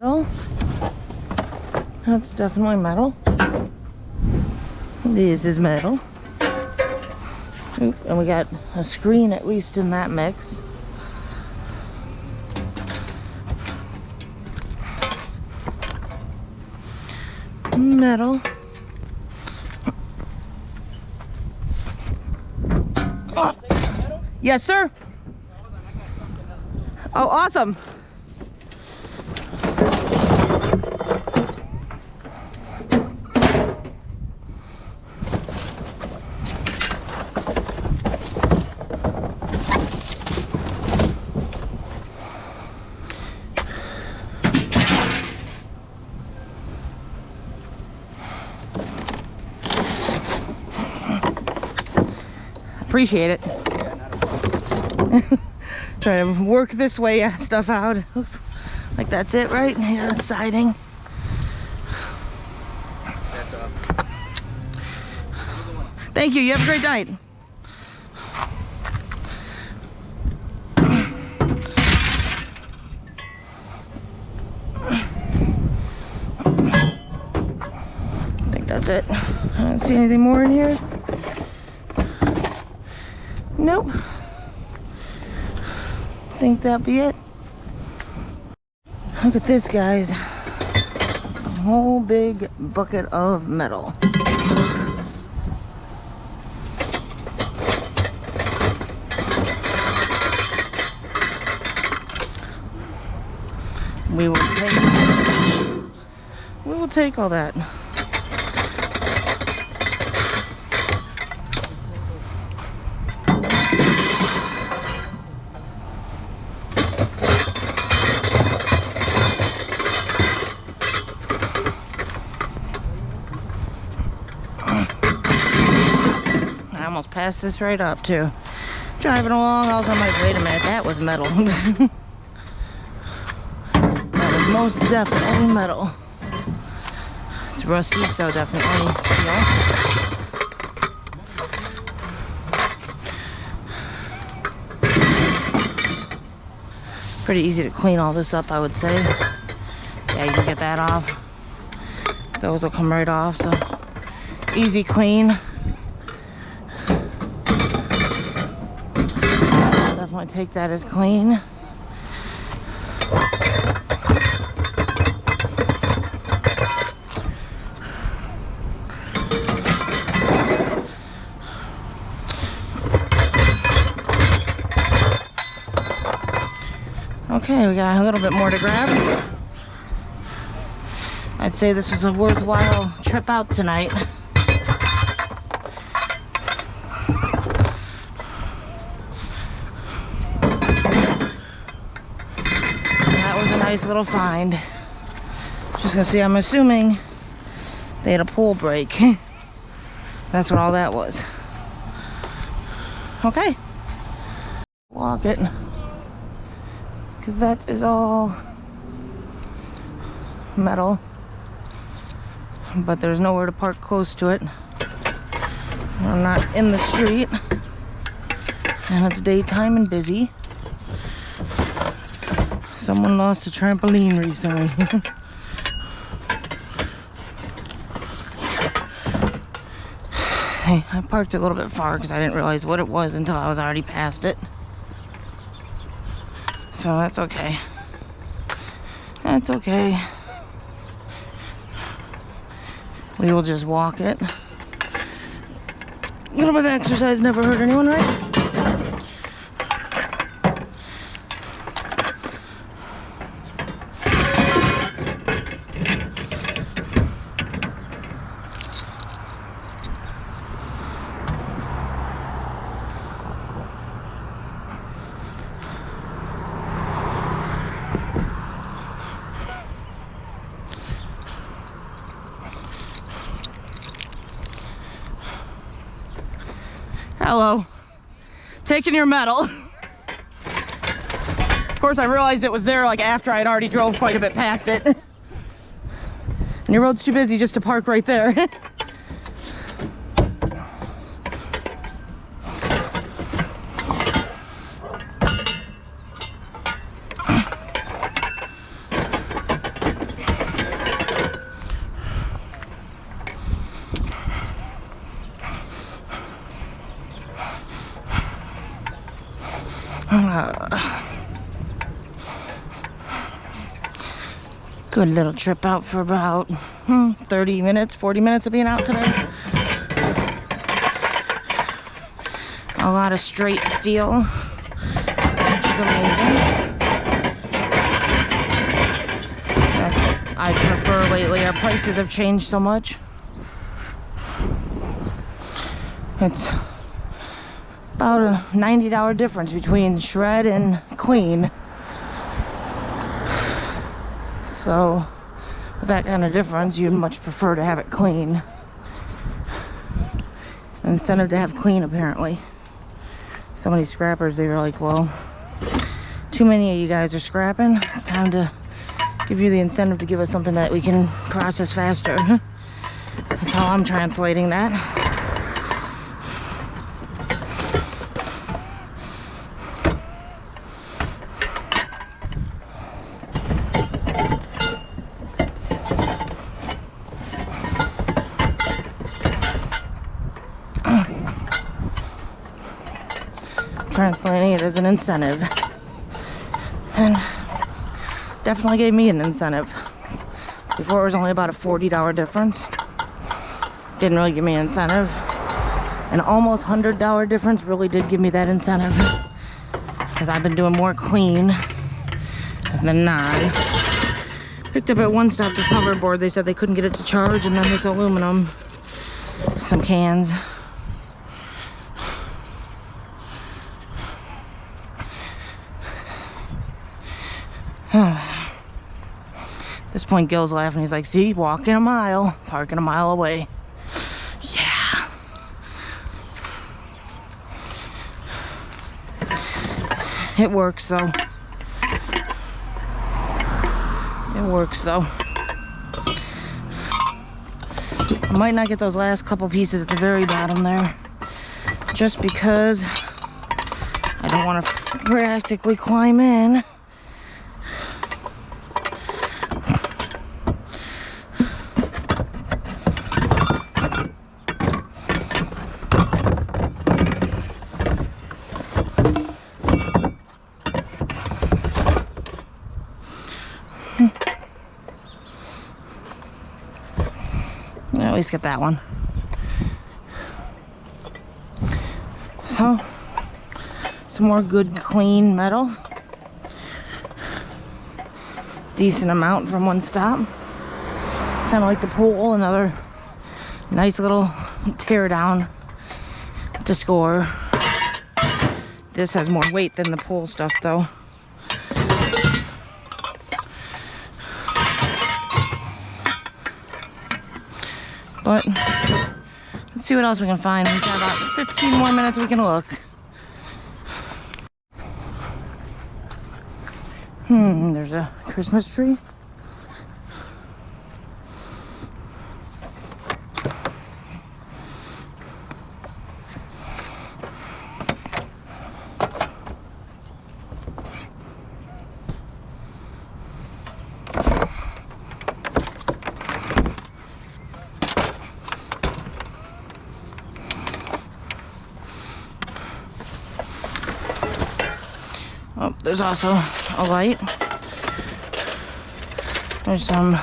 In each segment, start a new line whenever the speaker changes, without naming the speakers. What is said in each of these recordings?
Oh, that's definitely metal. This is metal. Oop, and we got a screen at least in that mix. Metal. Oh. Yes, sir. Oh, awesome. Appreciate it. Try to work this way stuff out. Looks like that's it, right? Yeah, that's siding.
That's up.
Thank you. You have a great night. I think that's it. I don't see anything more in here. Nope. I think that'll be it. Look at this, guys. A whole big bucket of metal. We will take all that. I almost passed this right up too. Driving along, I was like, wait a minute, that was metal. That was most definitely metal. It's rusty, so definitely steel. Pretty easy to clean all this up, I would say. Yeah, you can get that off. Those will come right off, so easy clean. Definitely take that as clean. Okay, we got a little bit more to grab. I'd say this was a worthwhile trip out tonight. That was a nice little find. Just gonna see, I'm assuming they had a pull break. That's what all that was. Okay. Walk it. Because that is all metal. But there's nowhere to park close to it. I'm not in the street. And it's daytime and busy. Someone lost a trampoline recently. Hey, I parked a little bit far because I didn't realize what it was until I was already past it. So that's okay. That's okay. We will just walk it. A little bit of exercise never hurt anyone, right? Hello. Taking your metal. Of course, I realized it was there like after I'd already drove quite a bit past it. And your road's too busy just to park right there. Good little trip out for about 30 minutes, 40 minutes of being out today. A lot of straight steel, which is amazing. I prefer lately. Our prices have changed so much. It's about a $90 difference between shred and clean. So with that kind of difference, you'd much prefer to have it clean. Incentive to have clean, apparently. So many scrappers, they were like, well, too many of you guys are scrapping. It's time to give you the incentive to give us something that we can process faster. That's how I'm translating that. Translating it as an incentive, and definitely gave me an incentive. Before it was only about a $40 difference. Didn't really give me an incentive. An almost $100 difference really did give me that incentive, because I've been doing more clean than non. Picked up at One Stop the cover board. They said they couldn't get it to charge, and then this aluminum, some cans. At this point, Gil's laughing. He's like, see, walking a mile, parking a mile away. Yeah. It works, though. It works, though. I might not get those last couple pieces at the very bottom there, just because I don't want to practically climb in. At least get that one. So, some more good clean metal. Decent amount from One Stop. Kind of like the pool, another nice little tear down to score. This has more weight than the pool stuff, though. But let's see what else we can find. We've got about 15 more minutes we can look. There's a Christmas tree. Oh, there's also a light. There's some. I'm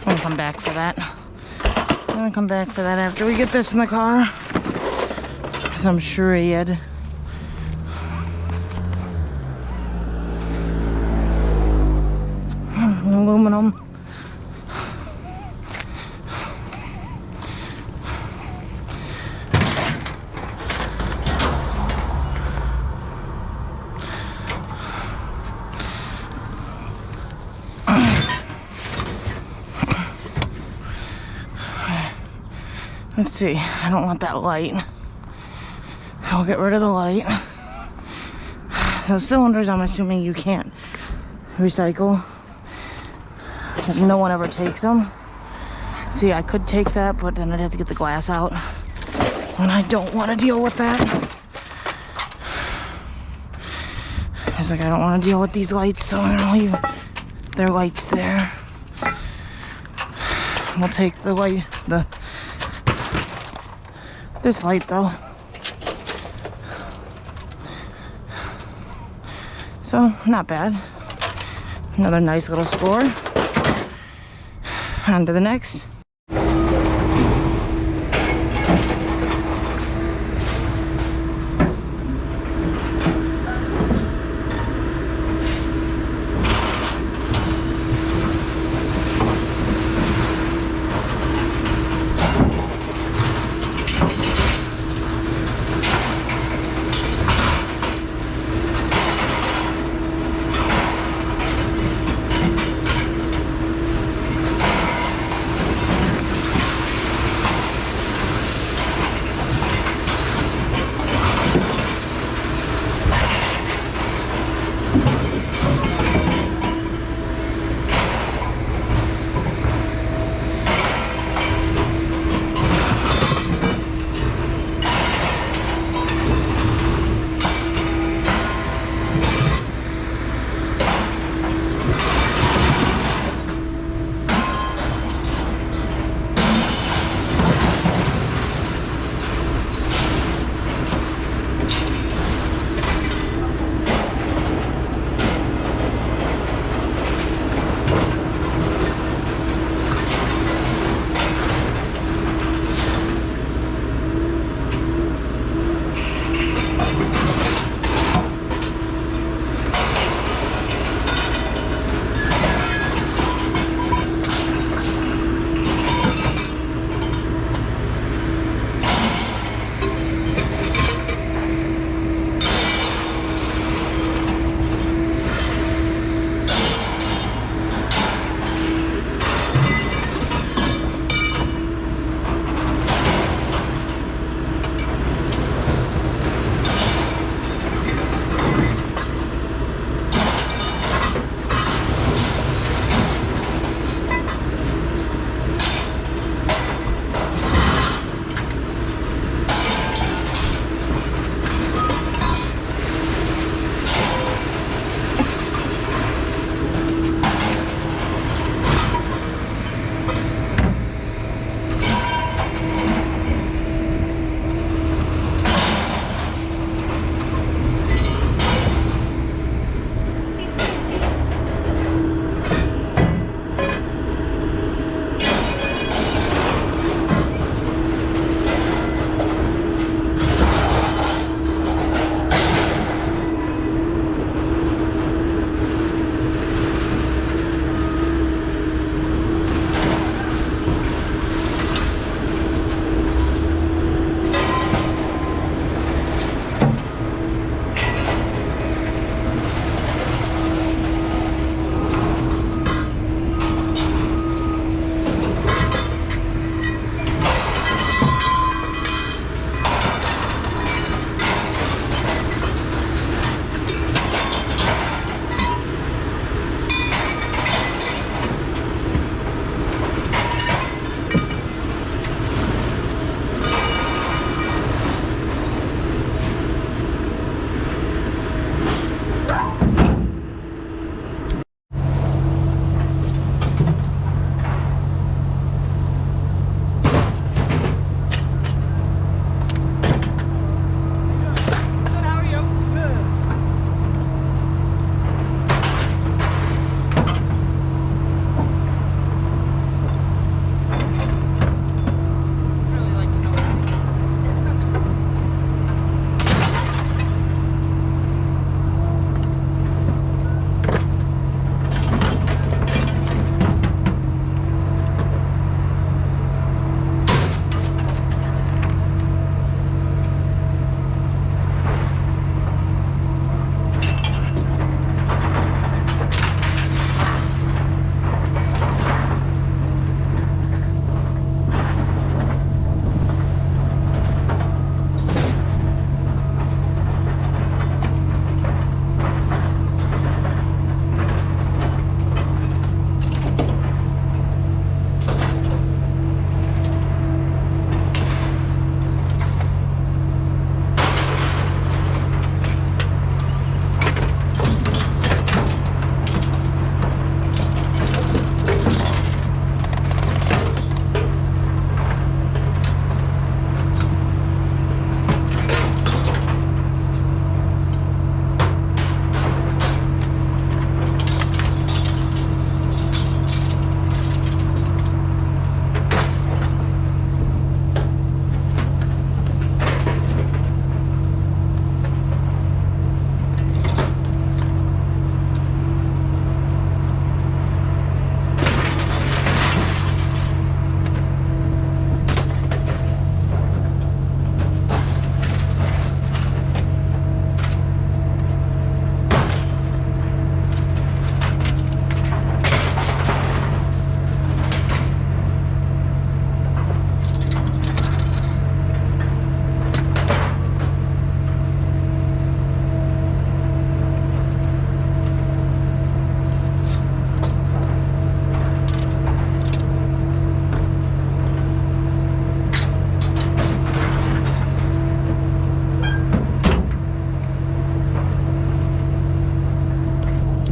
gonna come back for that. I'm gonna come back for that after we get this in the car. Some shred. Aluminum. Let's see, I don't want that light, so I'll get rid of the light. So cylinders, I'm assuming you can't recycle. No one ever takes them. See, I could take that, but then I'd have to get the glass out, and I don't want to deal with that. It's like, I don't want to deal with these lights, so I'm gonna leave their lights there. We'll take the light, this light though. So, not bad. Another nice little score. On to the next.